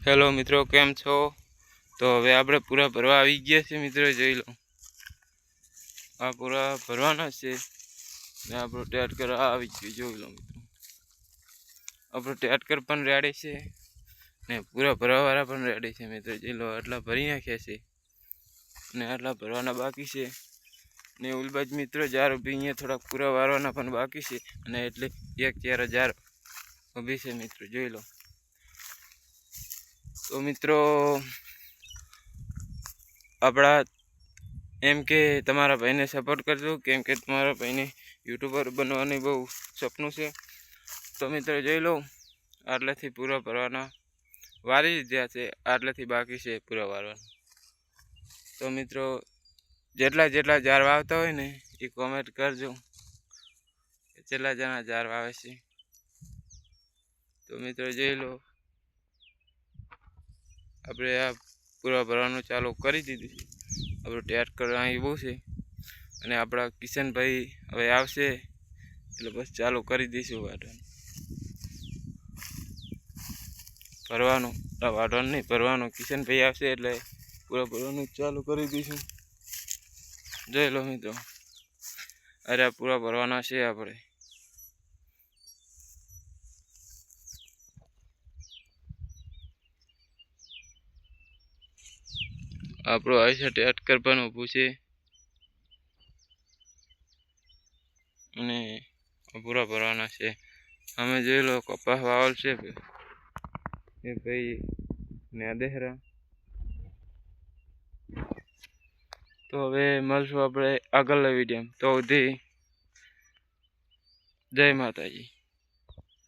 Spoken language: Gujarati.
હેલો મિત્રો, કેમ છો? તો હવે આપણે પૂરા ભરવા આવી ગયા છે મિત્રો, જોઈ લો. આ પૂરા ભરવાના છે ને આપણો ટ્રેક્ટર આવી ગયું, જોઈ લો મિત્રો. આપણો ટ્રેક્ટર પણ રેડી છે ને પૂરા ભરવાવાળા પણ રેડી છે મિત્રો, જોઈ લો. આટલા ભરી નાખ્યા છે ને આટલા ભરવાના બાકી છે ને ઉલબાજ મિત્રો 1000 ઊભી અહીંયા થોડાક પૂરા વારવાના પણ બાકી છે અને એટલે 1000 ઊભી છે મિત્રો, જોઈ લો. તો મિત્રો આપણા એમ કે તમારા ભાઈને સપોર્ટ કરજો, કેમ કે તમારા ભાઈને યુટ્યુબર બનવાની બહુ સપનું છે. તો મિત્રો જોઈ લો, આટલેથી પૂરા ભરવાના વારી લીધા છે, આટલેથી બાકી છે પૂરા વારવાના. તો મિત્રો જેટલા 1000 વાવતા હોય ને એ કોમેન્ટ કરજો, જેટલા જણા 1000 વાવે છે. તો મિત્રો જોઈ લો, આપણે આ પૂરા ભરવાનું ચાલુ કરી દીધું છે. આપણું ટ્રેક્ટર અહીં બહુ છે અને આપણા કિશનભાઈ હવે આવશે એટલે બસ ચાલુ કરી દઈશું વાઢવાનું નહીં ભરવાનું. કિશનભાઈ આવશે એટલે પૂરા ભરવાનું ચાલુ કરી દઈશું, જોઈ લો મિત્રો. અરે આ પૂરા ભરવાના છે આપણે. આપણું આયુષ્ય ટ્રેક્ટર પણ ઊભું છે અને પૂરા ભરવાના છે. અમે જોઈ લો કપાસ વાવલ છે એ ભાઈ નેદેહરા. તો હવે મળશું આપણે આગળના વિડીયોમાં. તો સુધી જય માતાજી.